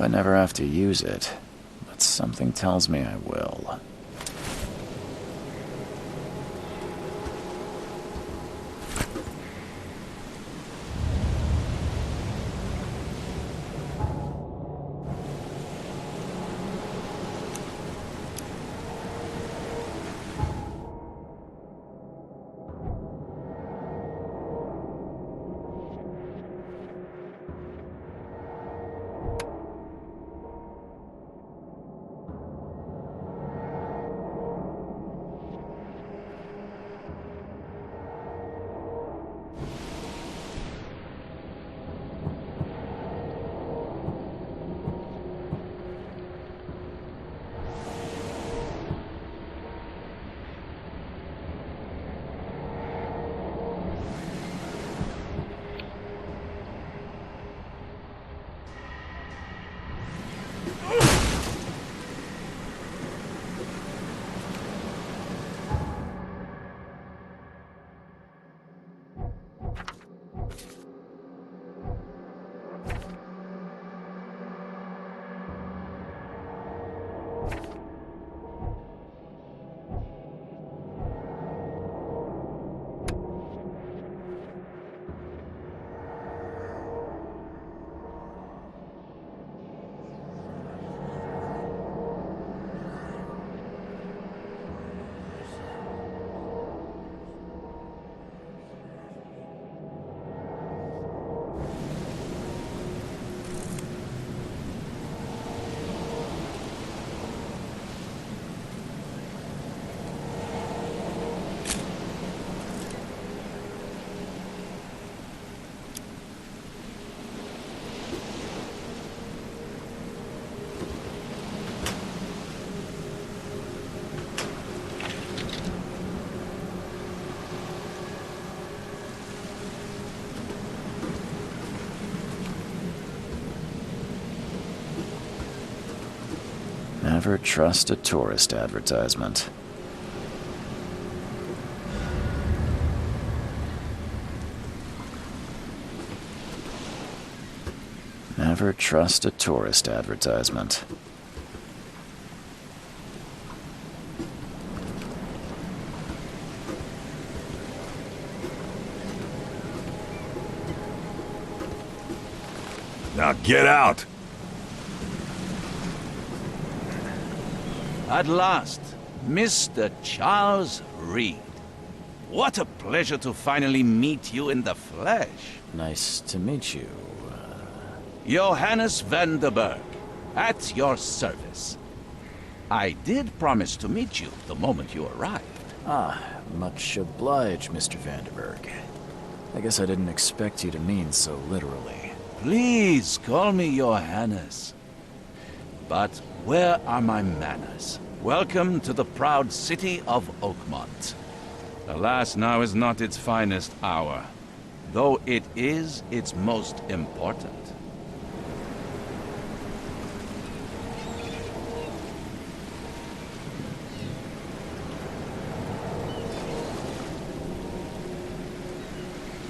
I never have to use it, but something tells me I will. Never trust a tourist advertisement. Never trust a tourist advertisement. Now get out! At last, Mr. Charles Reed. What a pleasure to finally meet you in the flesh. Nice to meet you. Johannes van der Berg, at your service. I did promise to meet you the moment you arrived. Ah, much obliged, Mr. Vanderberg. I guess I didn't expect you to mean so literally. Please call me Johannes. But where are my manners? Welcome to the proud city of Oakmont. Alas, now is not its finest hour, though it is its most important.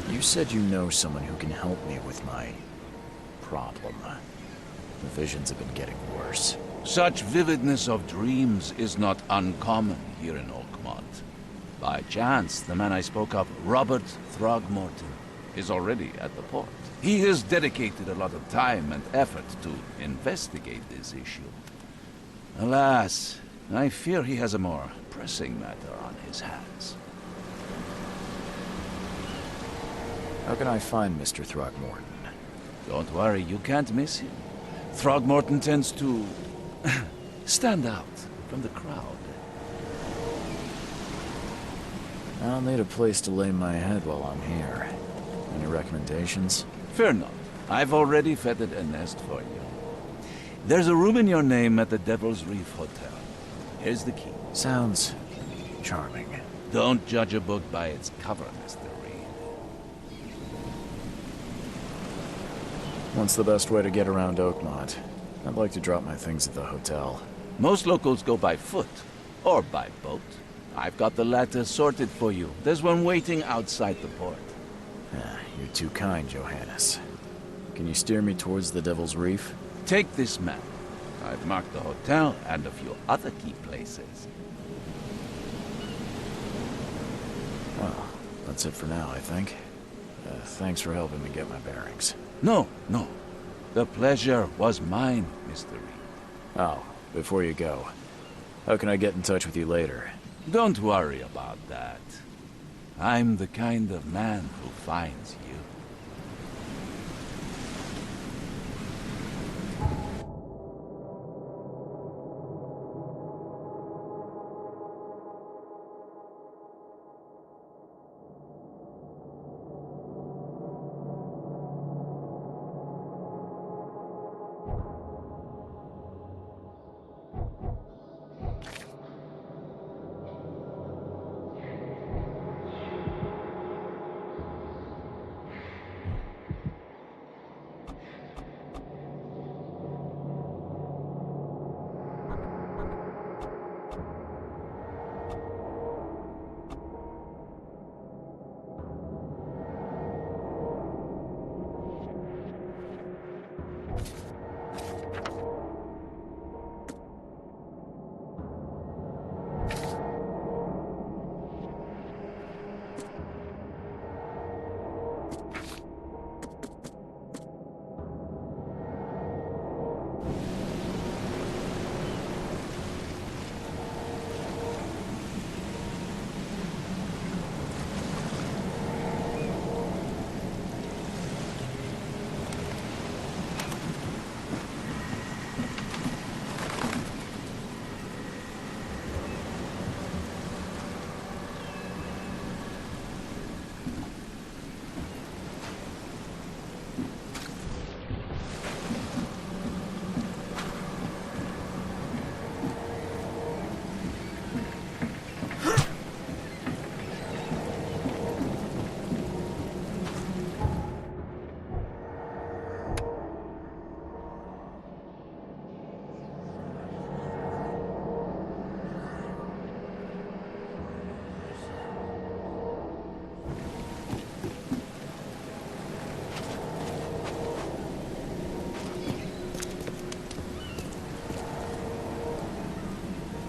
You said you know someone who can help me with my problem. The visions have been getting worse. Such vividness of dreams is not uncommon here in Oakmont. By chance, the man I spoke of, Robert Throgmorton, is already at the port. He has dedicated a lot of time and effort to investigate this issue. Alas, I fear he has a more pressing matter on his hands. How can I find Mr. Throgmorton? Don't worry, you can't miss him. Throgmorton tends to stand out from the crowd. I'll need a place to lay my head while I'm here. Any recommendations? Fear not. I've already fettered a nest for you. There's a room in your name at the Devil's Reef Hotel. Here's the key. Sounds charming. Don't judge a book by its cover, Mr. Reed. What's the best way to get around Oakmont? I'd like to drop my things at the hotel. Most locals go by foot, or by boat. I've got the latter sorted for you. There's one waiting outside the port. You're too kind, Johannes. Can you steer me towards the Devil's Reef? Take this map. I've marked the hotel and a few other key places. Well, that's it for now, I think. Thanks for helping me get my bearings. No, no. The pleasure was mine, Mr. Reed. Oh, before you go, how can I get in touch with you later? Don't worry about that. I'm the kind of man who finds you.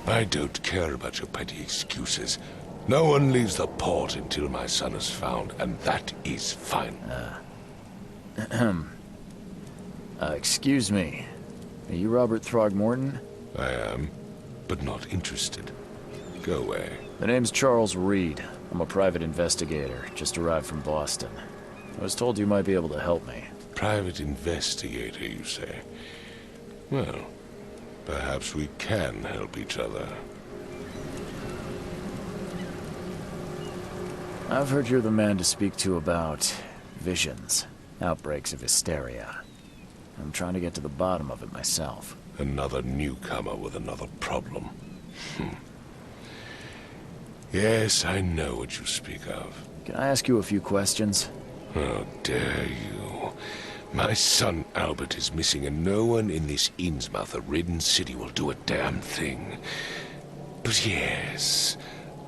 I don't care about your petty excuses. No one leaves the port until my son is found, and that is fine. Excuse me. Are you Robert Throgmorton? I am, but not interested. Go away. The name's Charles Reed. I'm a private investigator, just arrived from Boston. I was told you might be able to help me. Private investigator, you say? Well, perhaps we can help each other. I've heard you're the man to speak to about visions, outbreaks of hysteria. I'm trying to get to the bottom of it myself. Another newcomer with another problem. Yes, I know what you speak of. Can I ask you a few questions? How dare you? My son Albert is missing, and no one in this Innsmouth-ridden city will do a damn thing. But yes,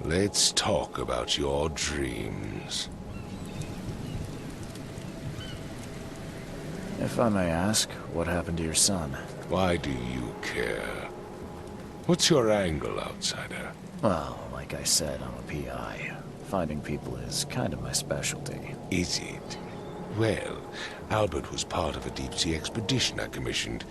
let's talk about your dreams. If I may ask, what happened to your son? Why do you care? What's your angle, outsider? Well, like I said, I'm a PI. Finding people is kind of my specialty. Is it? Well, Albert was part of a deep-sea expedition I commissioned.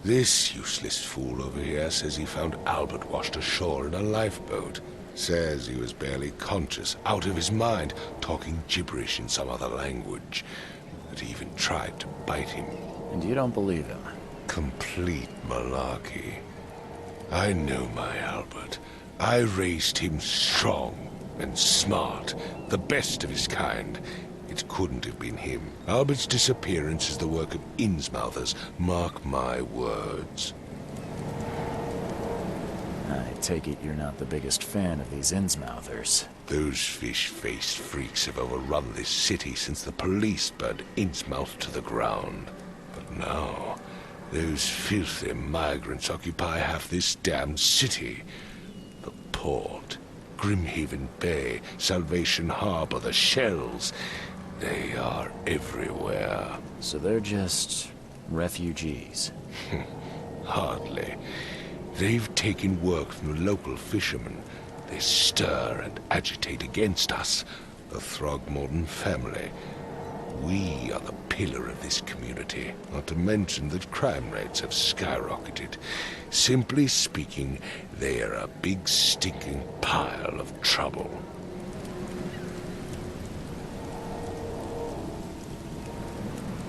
This useless fool over here says he found Albert washed ashore in a lifeboat. Says he was barely conscious, out of his mind, talking gibberish in some other language. That he even tried to bite him. And you don't believe him? Complete malarkey. I know my Albert. I raised him strong and smart, the best of his kind. It couldn't have been him. Albert's disappearance is the work of Innsmouthers, mark my words. I take it you're not the biggest fan of these Innsmouthers. Those fish-faced freaks have overrun this city since the police burned Innsmouth to the ground. But now, those filthy migrants occupy half this damned city. The port, Grimhaven Bay, Salvation Harbor, the shells. They are everywhere. So they're just Refugees. Hardly. They've taken work from the local fishermen. They stir and agitate against us, the Throgmorton family. We are the pillar of this community, not to mention that crime rates have skyrocketed. Simply speaking, they are a big stinking pile of trouble.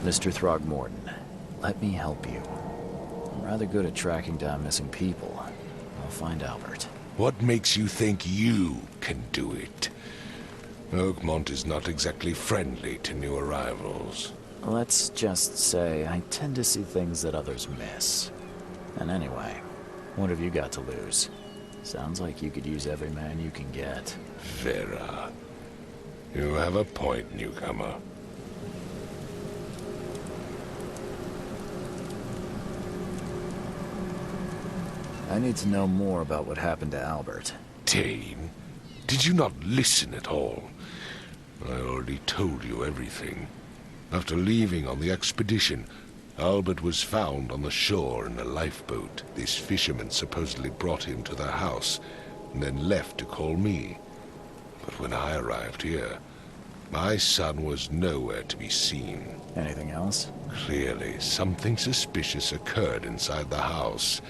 Mr. Throgmorton, let me help you. I'm rather good at tracking down missing people. I'll find Albert. What makes you think you can do it? Oakmont is not exactly friendly to new arrivals. Let's just say I tend to see things that others miss. And anyway, what have you got to lose? Sounds like you could use every man you can get. Vera. You have a point, newcomer. I need to know more about what happened to Albert. Dane, did you not listen at all? I already told you everything. After leaving on the expedition, Albert was found on the shore in a lifeboat. This fisherman supposedly brought him to their house, and then left to call me. But when I arrived here, my son was nowhere to be seen. Anything else? Clearly, something suspicious occurred inside the house.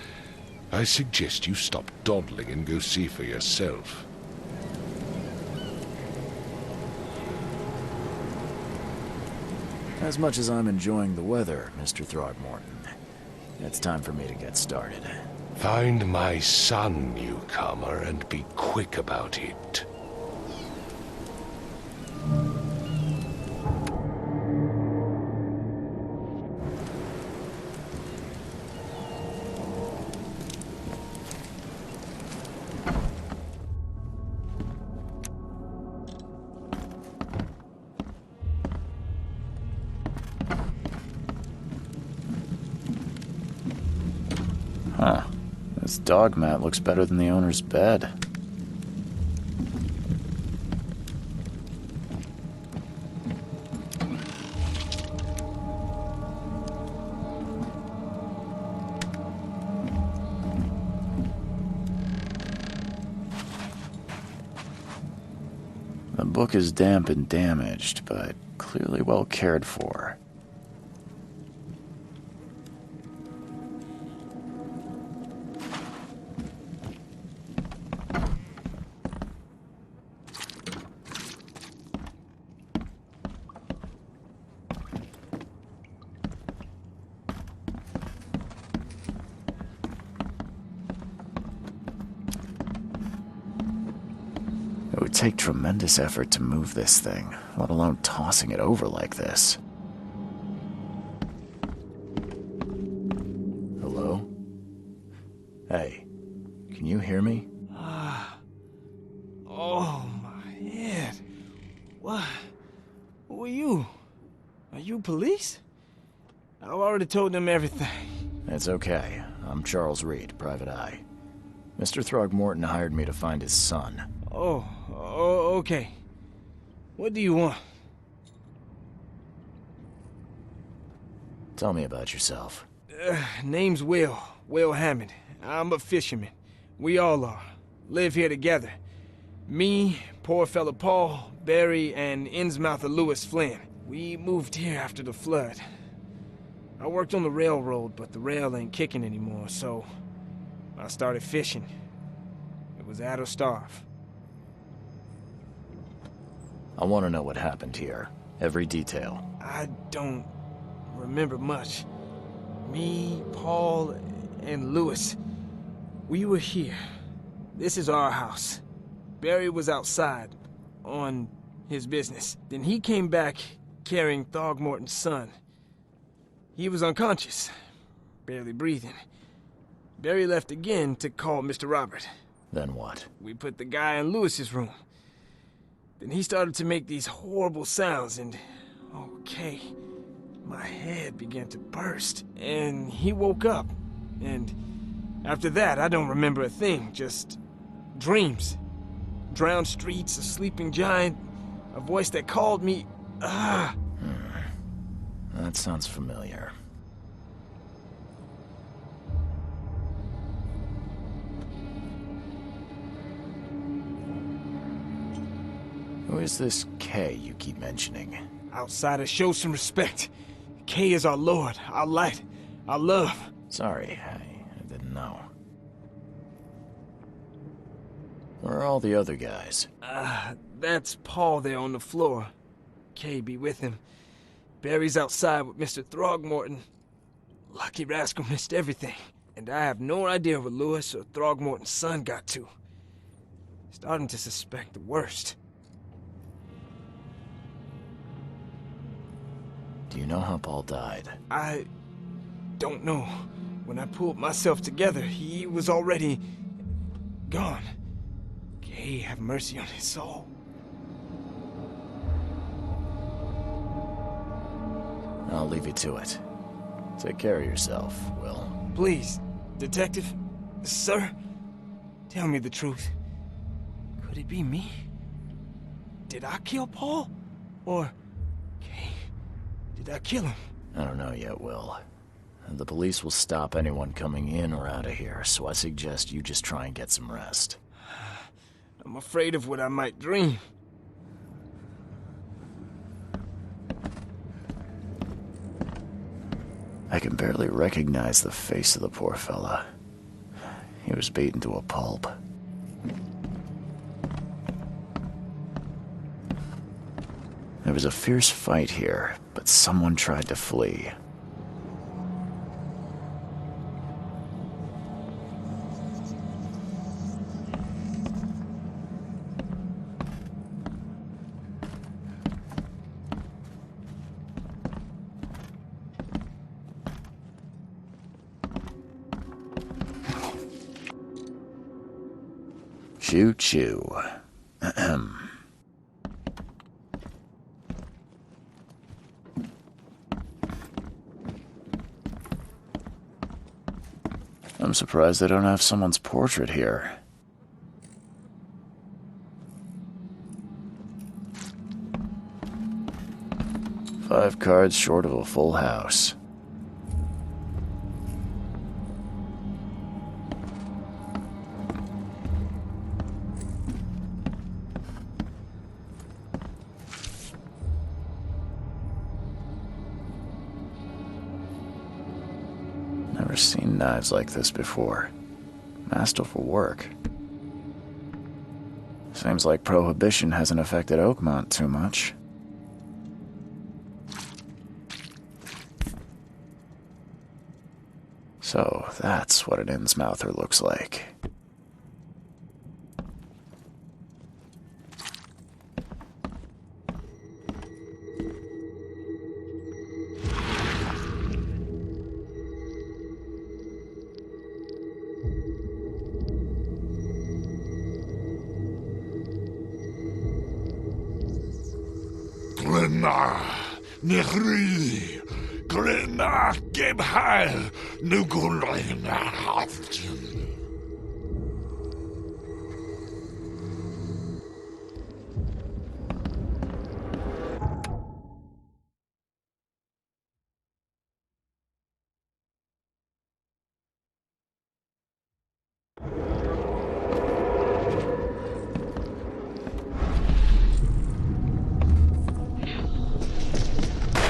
I suggest you stop dawdling and go see for yourself. As much as I'm enjoying the weather, Mr. Throgmorton, it's time for me to get started. Find my son, newcomer, and be quick about it. Huh. This dog mat looks better than the owner's bed. The book is damp and damaged, but clearly well cared for. It would take tremendous effort to move this thing, let alone tossing it over like this. Hello? Hey, can you hear me? Oh, my head. What? Who are you? Are you police? I've already told them everything. It's okay. I'm Charles Reed, Private Eye. Mr. Throgmorton hired me to find his son. Oh, okay. What do you want? Tell me about yourself. Name's Will Hammond. I'm a fisherman. We all are. Live here together. Me, poor fella Paul, Barry, and Innsmouther Lewis Flynn. We moved here after the flood. I worked on the railroad, but the rail ain't kicking anymore, so I started fishing. It was add or starve. I want to know what happened here. Every detail. I don't remember much. Me, Paul, and Lewis, we were here. This is our house. Barry was outside, on his business. Then he came back carrying Throgmorton's son. He was unconscious, barely breathing. Barry left again to call Mr. Robert. Then what? We put the guy in Lewis's room. Then he started to make these horrible sounds and, okay, my head began to burst. And he woke up. And after that, I don't remember a thing, just dreams. Drowned streets, a sleeping giant, a voice that called me, That sounds familiar. Who is this K you keep mentioning? Outsiders, show some respect. K is our lord, our light, our love. Sorry, I didn't know. Where are all the other guys? That's Paul there on the floor. K be with him. Barry's outside with Mr. Throgmorton. Lucky rascal missed everything. And I have no idea where Lewis or Throgmorton's son got to. Starting to suspect the worst. Do you know how Paul died? I don't know. When I pulled myself together, he was already gone. Kay, have mercy on his soul. I'll leave you to it. Take care of yourself, Will. Please, Detective, sir, tell me the truth. Could it be me? Did I kill Paul? Or, Kay, did I kill him? I don't know yet, Will. The police will stop anyone coming in or out of here, so I suggest you just try and get some rest. I'm afraid of what I might dream. I can barely recognize the face of the poor fella. He was beaten to a pulp. There was a fierce fight here, but someone tried to flee. Choo-choo. Ahem. I'm surprised they don't have someone's portrait here. Five cards short of a full house. Never seen knives like this before. Masterful work. Seems like Prohibition hasn't affected Oakmont too much. So that's what an Innsmouther looks like. Glenna, Nehri, Glenna, Gebhal, Nugulina, Haftin.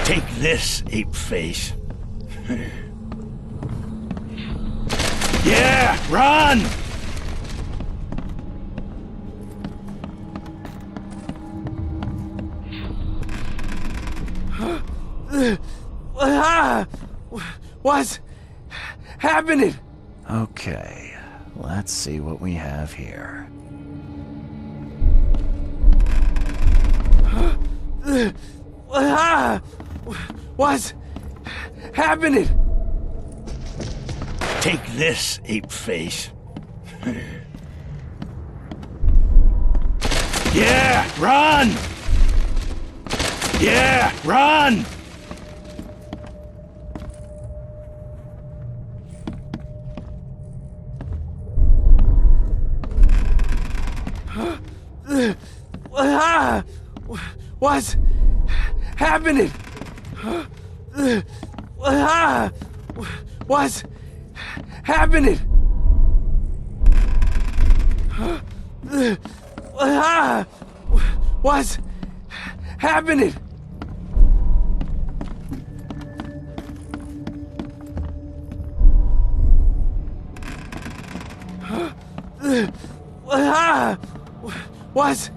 Take this, ape-face. Yeah, run! What's happening? Okay, let's see what we have here. What's happening? Take this, ape-face. Yeah, run! Yeah, run! What's happening? What's happening? What's happening? What's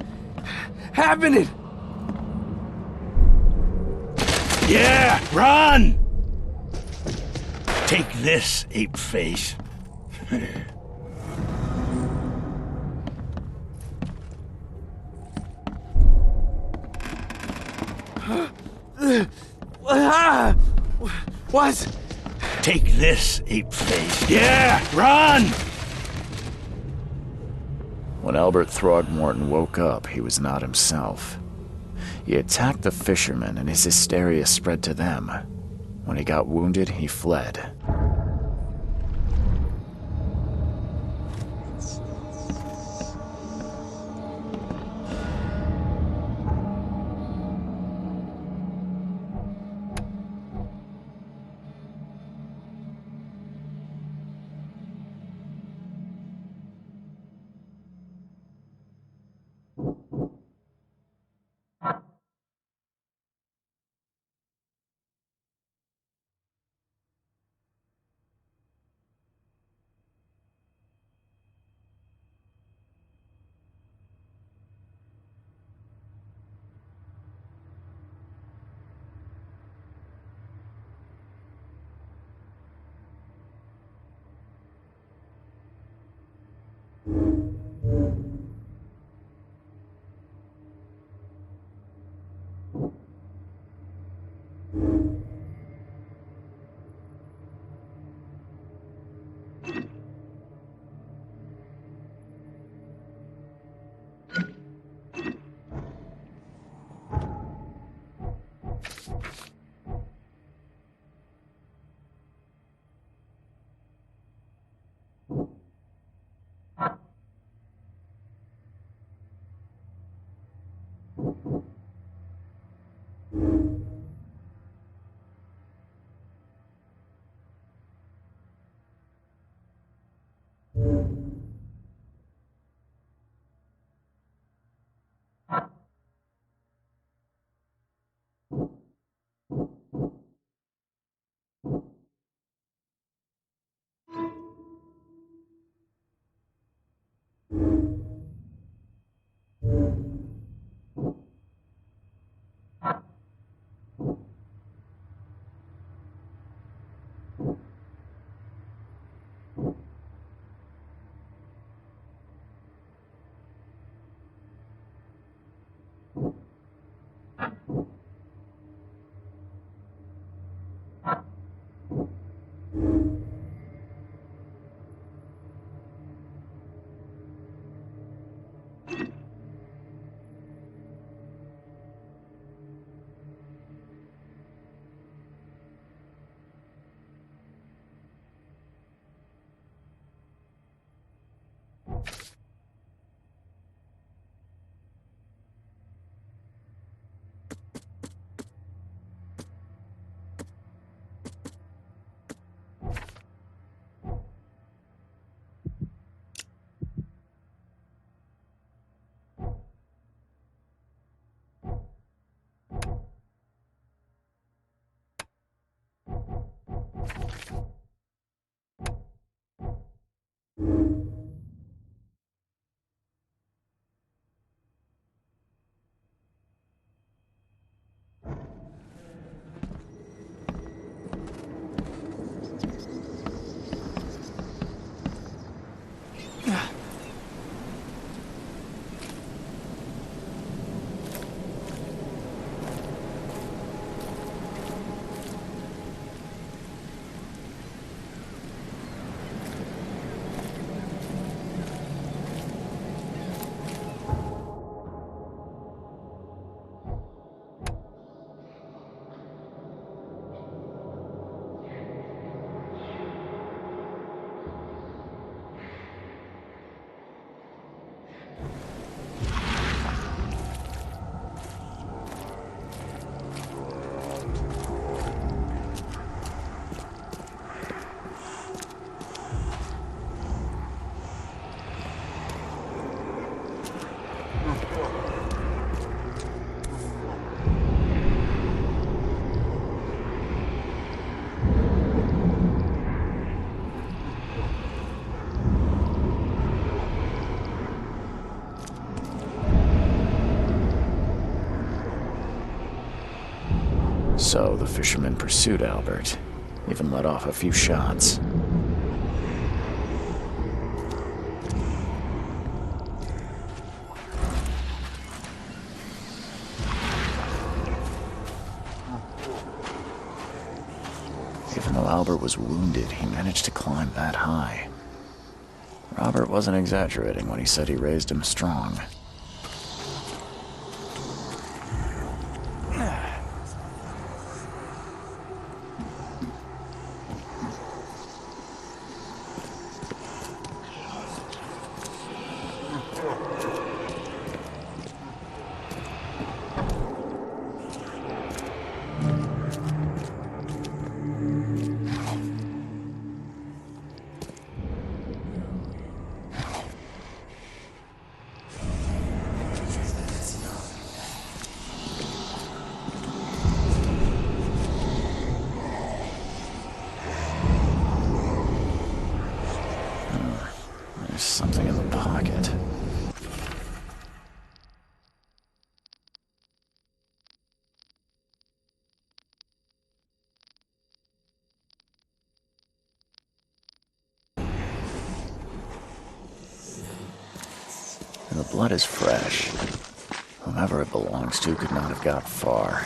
happening? Yeah, run! Take this, ape face. What? Take this, ape face. Yeah, run! When Albert Throgmorton woke up, he was not himself. He attacked the fishermen, and his hysteria spread to them. When he got wounded, he fled. So the fisherman pursued Albert, even let off a few shots. Even though Albert was wounded, he managed to climb that high. Robert wasn't exaggerating when he said he raised him strong. There's something in the pocket. The blood is fresh. Whomever it belongs to could not have got far.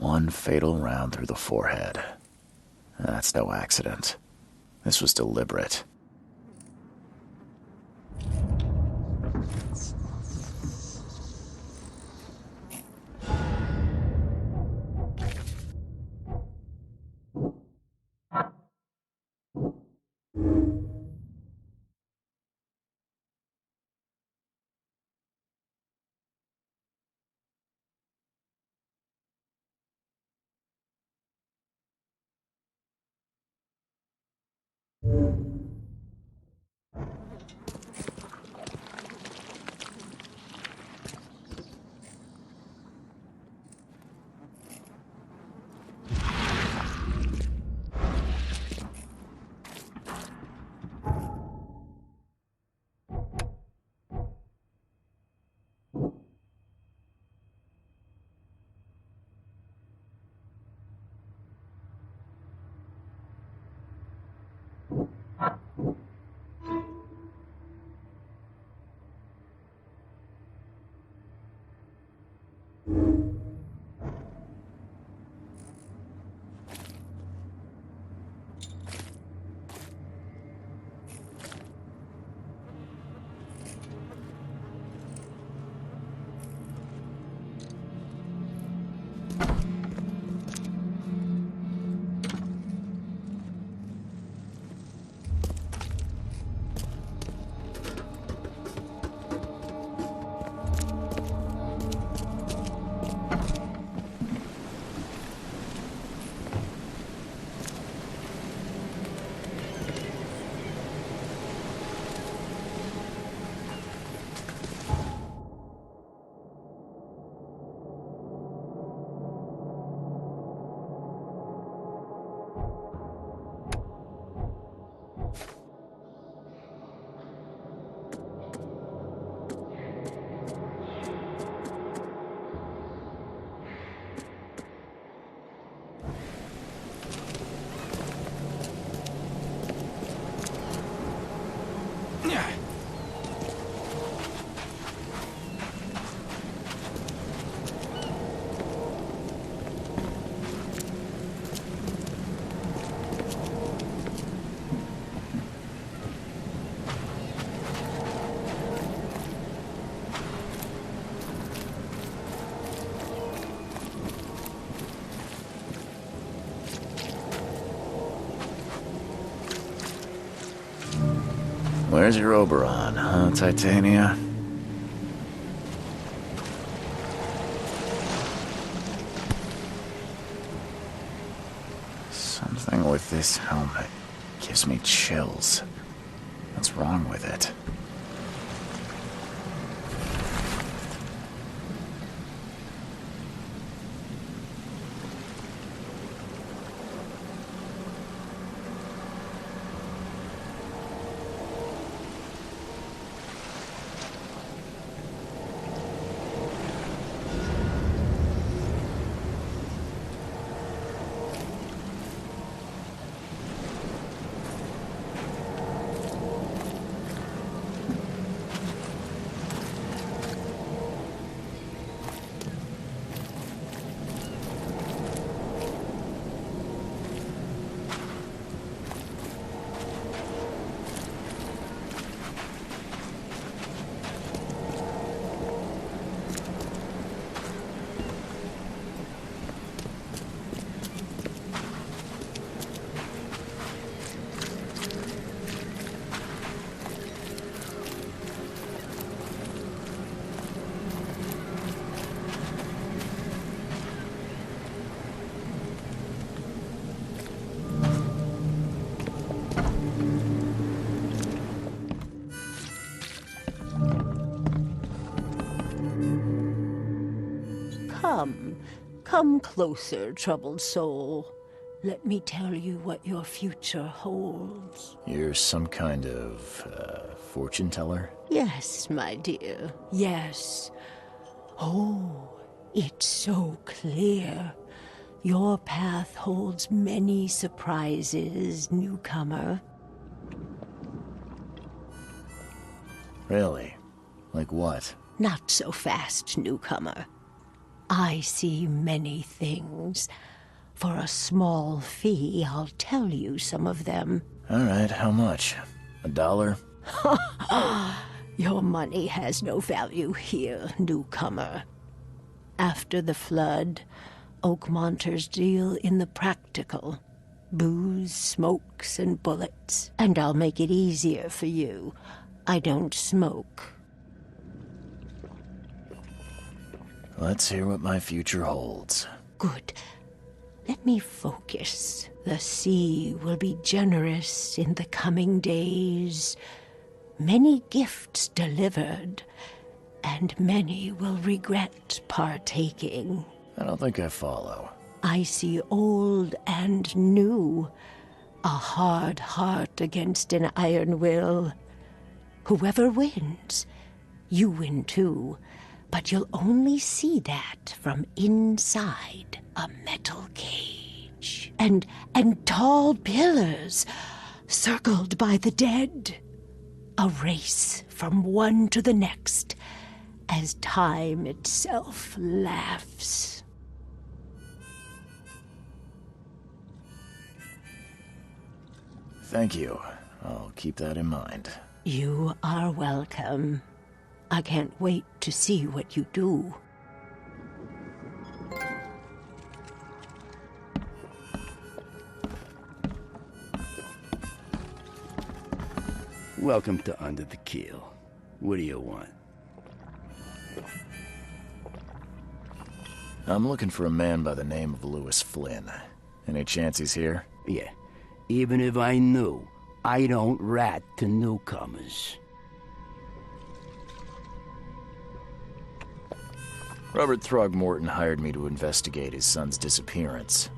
One fatal round through the forehead. That's no accident. This was deliberate. There's your Oberon, huh, Titania? Something with this helmet gives me chills. What's wrong with it? Come closer, troubled soul. Let me tell you what your future holds. You're some kind of, fortune teller? Yes, my dear, yes. Oh, it's so clear. Your path holds many surprises, newcomer. Really? Like what? Not so fast, newcomer. I see many things. For a small fee, I'll tell you some of them. All right, how much? $1? Your money has no value here, newcomer. After the flood, Oakmonters deal in the practical. Booze, smokes, and bullets. And I'll make it easier for you. I don't smoke. Let's hear what my future holds. Good. Let me focus. The sea will be generous in the coming days. Many gifts delivered, and many will regret partaking. I don't think I follow. I see old and new. A hard heart against an iron will. Whoever wins, you win too. But you'll only see that from inside a metal cage. And tall pillars, circled by the dead. A race from one to the next, as time itself laughs. Thank you. I'll keep that in mind. You are welcome. I can't wait to see what you do. Welcome to Under the Keel. What do you want? I'm looking for a man by the name of Lewis Flynn. Any chance he's here? Yeah. Even if I knew, I don't rat to newcomers. Robert Throgmorton hired me to investigate his son's disappearance.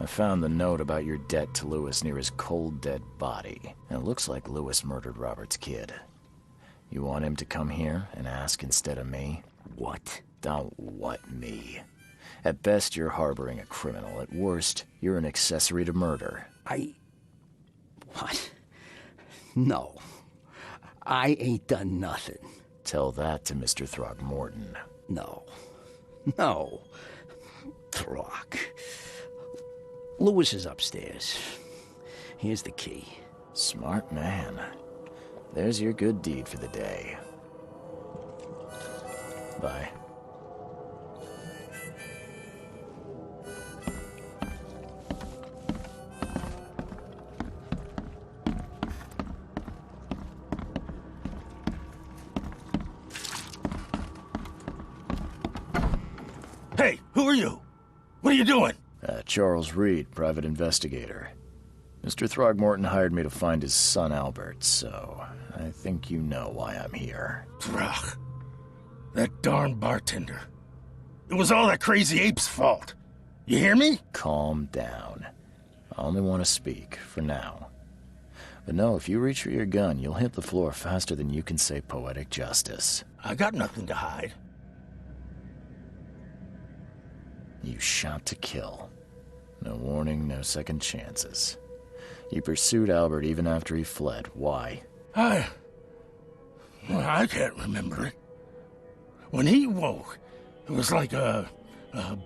I found the note about your debt to Lewis near his cold, dead body. And it looks like Lewis murdered Robert's kid. You want him to come here and ask instead of me? What? Don't what me. At best, you're harboring a criminal. At worst, you're an accessory to murder. What? No. I ain't done nothing. Tell that to Mr. Throgmorton. No. Throg. Lewis is upstairs. Here's the key. Smart man. There's your good deed for the day. Bye. Hey, who are you? What are you doing? Charles Reed, private investigator. Mr. Throgmorton hired me to find his son Albert, so I think you know why I'm here. Throg. That darn bartender. It was all that crazy ape's fault. You hear me? Calm down. I only want to speak, for now. But no, if you reach for your gun, you'll hit the floor faster than you can say poetic justice. I got nothing to hide. You shot to kill. No warning, no second chances. You pursued Albert even after he fled. Why? I can't remember it. When he woke, it was like a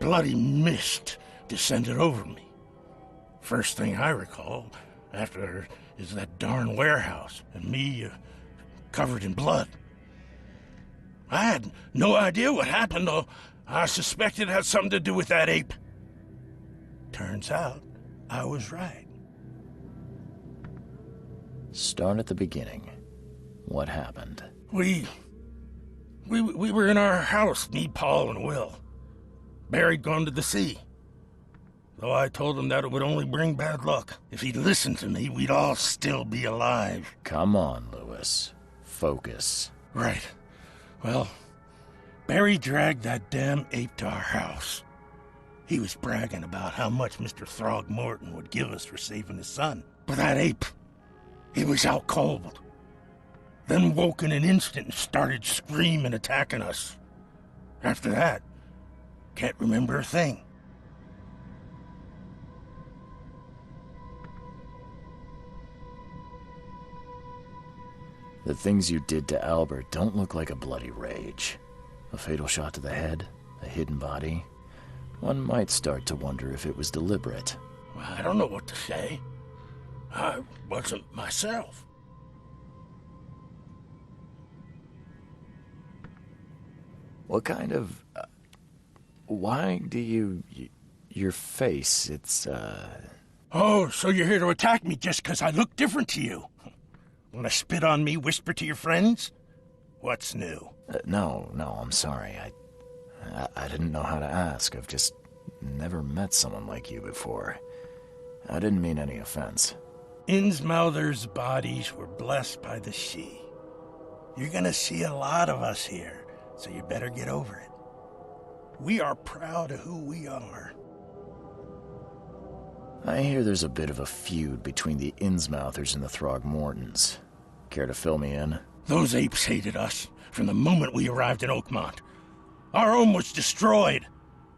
bloody mist descended over me. First thing I recall after is that darn warehouse and me covered in blood. I had no idea what happened, though. I suspected it had something to do with that ape. Turns out, I was right. Start at the beginning. What happened? We were in our house, me, Paul, and Will. Barry'd gone to the sea. Though I told him that it would only bring bad luck. If he'd listened to me, we'd all still be alive. Come on, Lewis. Focus. Right. Well, Barry dragged that damn ape to our house. He was bragging about how much Mr. Throgmorton would give us for saving his son. But that ape, he was out cold. Then woke in an instant and started screaming, attacking us. After that, can't remember a thing. The things you did to Albert don't look like a bloody rage. A fatal shot to the head, a hidden body. One might start to wonder if it was deliberate. Well, I don't know what to say. I wasn't myself. What kind of... why do you... your face, it's, Oh, so you're here to attack me just because I look different to you? Want to spit on me, whisper to your friends? What's new? No, I'm sorry. I didn't know how to ask. I've just never met someone like you before. I didn't mean any offense. Innsmouther's bodies were blessed by the sea. You're gonna see a lot of us here, so you better get over it. We are proud of who we are. I hear there's a bit of a feud between the Innsmouthers and the Throgmortons. Care to fill me in? Those apes hated us from the moment we arrived in Oakmont. Our home was destroyed.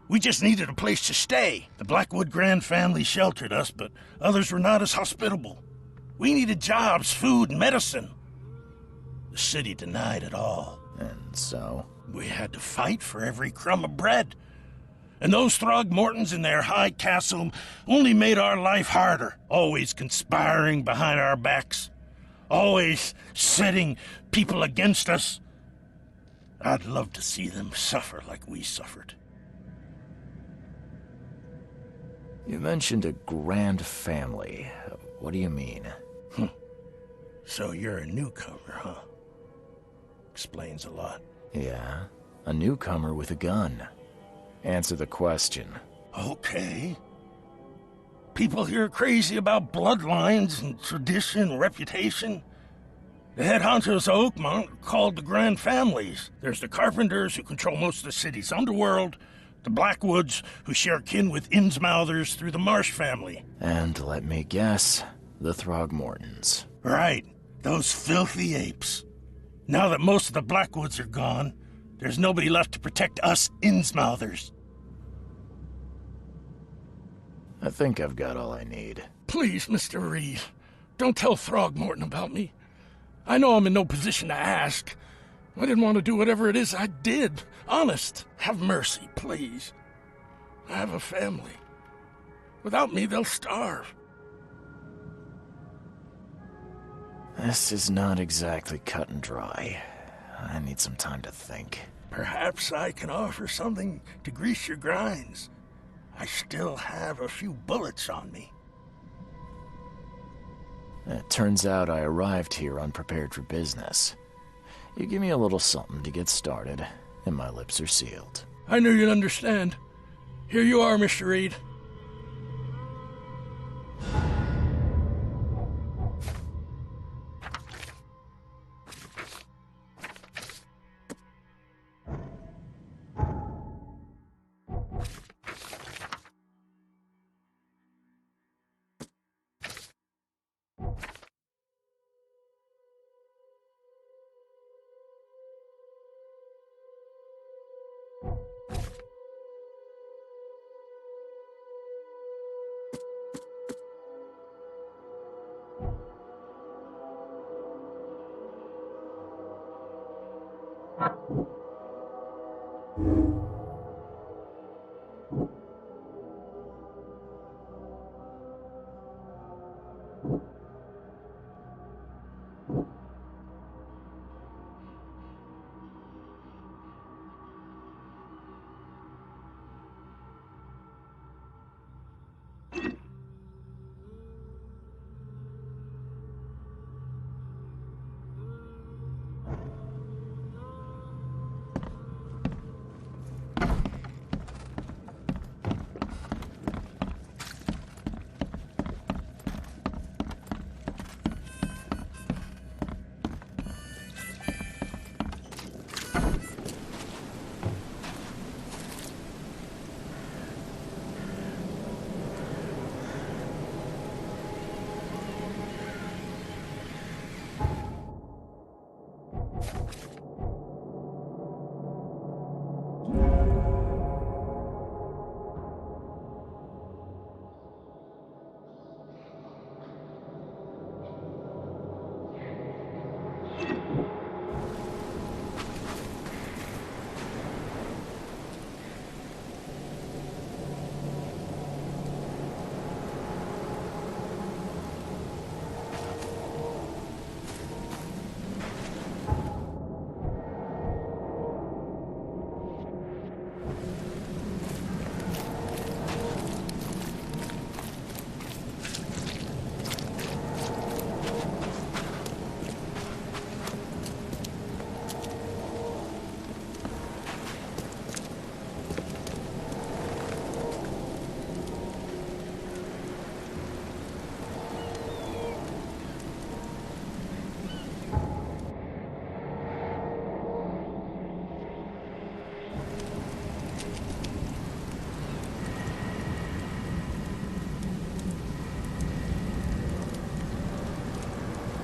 We just needed a place to stay. The Blackwood Grand family sheltered us, but others were not as hospitable. We needed jobs, food, and medicine. The city denied it all. And so? We had to fight for every crumb of bread. And those Throgmortons in their high castle only made our life harder, always conspiring behind our backs, always setting people against us. I'd love to see them suffer like we suffered. You mentioned a grand family. What do you mean? So you're a newcomer, huh? Explains a lot. Yeah, a newcomer with a gun. Answer the question. Okay. People here are crazy about bloodlines and tradition and reputation. The head honchos of Oakmont are called the Grand Families. There's the Carpenters, who control most of the city's underworld, the Blackwoods, who share kin with Innsmouthers through the Marsh family. And let me guess, the Throgmortons. Right, those filthy apes. Now that most of the Blackwoods are gone, there's nobody left to protect us Innsmouthers. I think I've got all I need. Please, Mr. Reed, don't tell Throgmorton about me. I know I'm in no position to ask. I didn't want to do whatever it is I did. Honest, have mercy, please. I have a family. Without me, they'll starve. This is not exactly cut and dry. I need some time to think. Perhaps I can offer something to grease your grinds. I still have a few bullets on me. It turns out I arrived here unprepared for business. You give me a little something to get started, and my lips are sealed. I knew you'd understand. Here you are, Mr. Reed.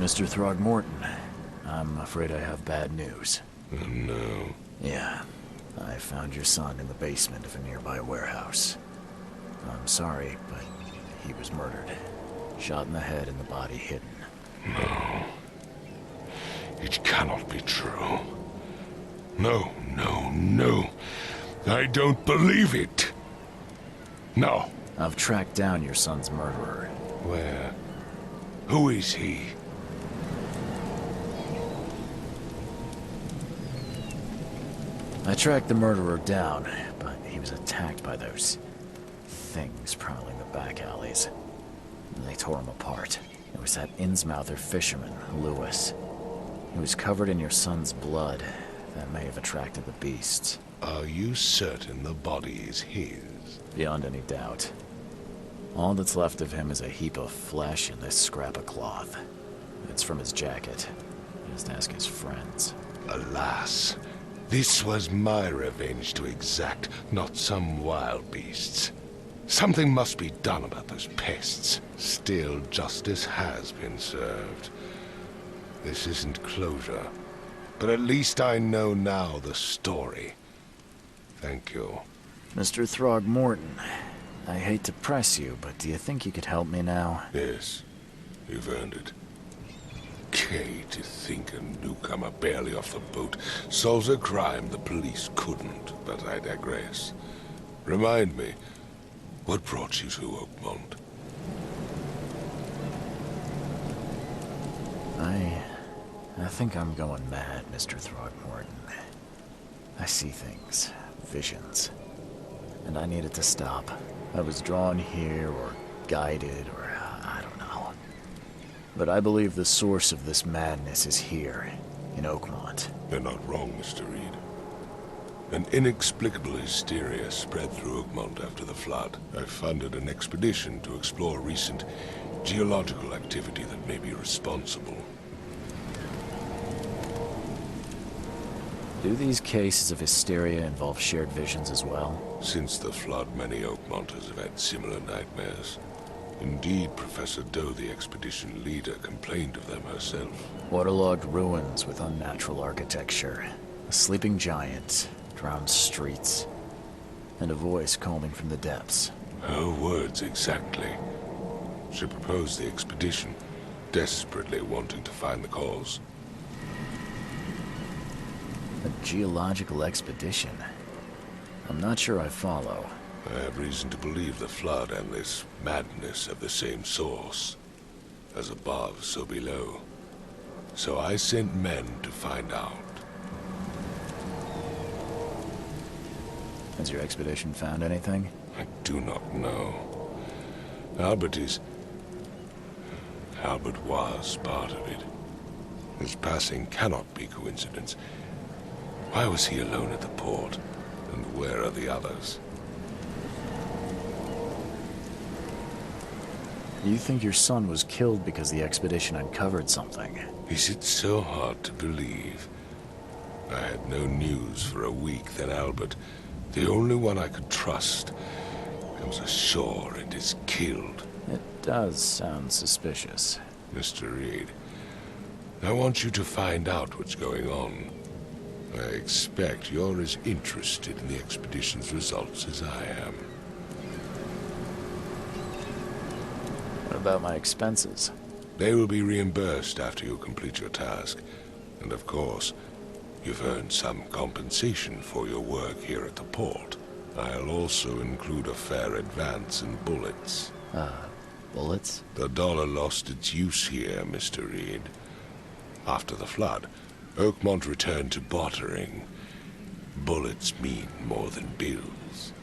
Mr. Throgmorton, I'm afraid I have bad news. Oh, no. Yeah, I found your son in the basement of a nearby warehouse. I'm sorry, but he was murdered. Shot in the head and the body hidden. No. It cannot be true. No, no, no. I don't believe it. No. I've tracked down your son's murderer. Where? Who is he? I tracked the murderer down, but he was attacked by those things prowling the back alleys. They tore him apart. It was that Innsmouther fisherman, Lewis. He was covered in your son's blood. That may have attracted the beasts. Are you certain the body is his? Beyond any doubt. All that's left of him is a heap of flesh and this scrap of cloth. It's from his jacket. Just ask his friends. Alas, this was my revenge to exact, not some wild beast's. Something must be done about those pests. Still, justice has been served. This isn't closure, but at least I know now the story. Thank you. Mr. Throgmorton, I hate to press you, but do you think you could help me now? Yes, you've earned it. Okay, to think a newcomer barely off the boat solves a crime the police couldn't, but I digress. Remind me, what brought you to Oakmont? I think I'm going mad, Mr. Throgmorton. I see things, visions, and I needed to stop. I was drawn here, or guided, or I don't know. But I believe the source of this madness is here, in Oakmont. You're not wrong, Mr. Reed. An inexplicable hysteria spread through Oakmont after the flood. I funded an expedition to explore recent geological activity that may be responsible. Do these cases of hysteria involve shared visions as well? Since the flood, many Oakmonters have had similar nightmares. Indeed, Professor Doe, the expedition leader, complained of them herself. Waterlogged ruins with unnatural architecture, a sleeping giant, drowned streets, and a voice calling from the depths. Her words exactly. She proposed the expedition, desperately wanting to find the cause. A geological expedition? I'm not sure I follow. I have reason to believe the flood and this madness have the same source. As above, so below. So I sent men to find out. Has your expedition found anything? I do not know. Albert was part of it. His passing cannot be coincidence. Why was he alone at the port? And where are the others? You think your son was killed because the expedition uncovered something? Is it so hard to believe? I had no news for a week, then Albert, the only one I could trust, comes ashore and is killed. It does sound suspicious. Mr. Reed, I want you to find out what's going on. I expect you're as interested in the expedition's results as I am. What about my expenses? They will be reimbursed after you complete your task. And of course, you've earned some compensation for your work here at the port. I'll also include a fair advance in bullets. Bullets? The dollar lost its use here, Mr. Reed. After the flood, Oakmont returned to bartering. Bullets mean more than bills.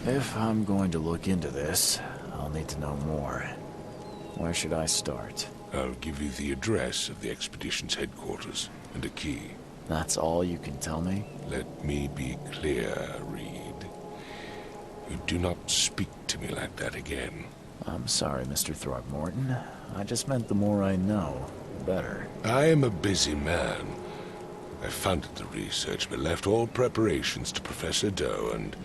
If I'm going to look into this, I'll need to know more. Where should I start? I'll give you the address of the expedition's headquarters and a key. That's all you can tell me? Let me be clear, Reed. You do not speak to me like that again. I'm sorry, Mr. Throgmorton. I just meant the more I know, the better. I am a busy man. I funded the research, but left all preparations to Professor Doe and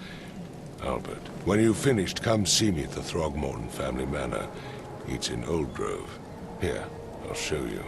Albert. When you've finished, come see me at the Throgmorton family manor. It's in Old Grove. Here, I'll show you.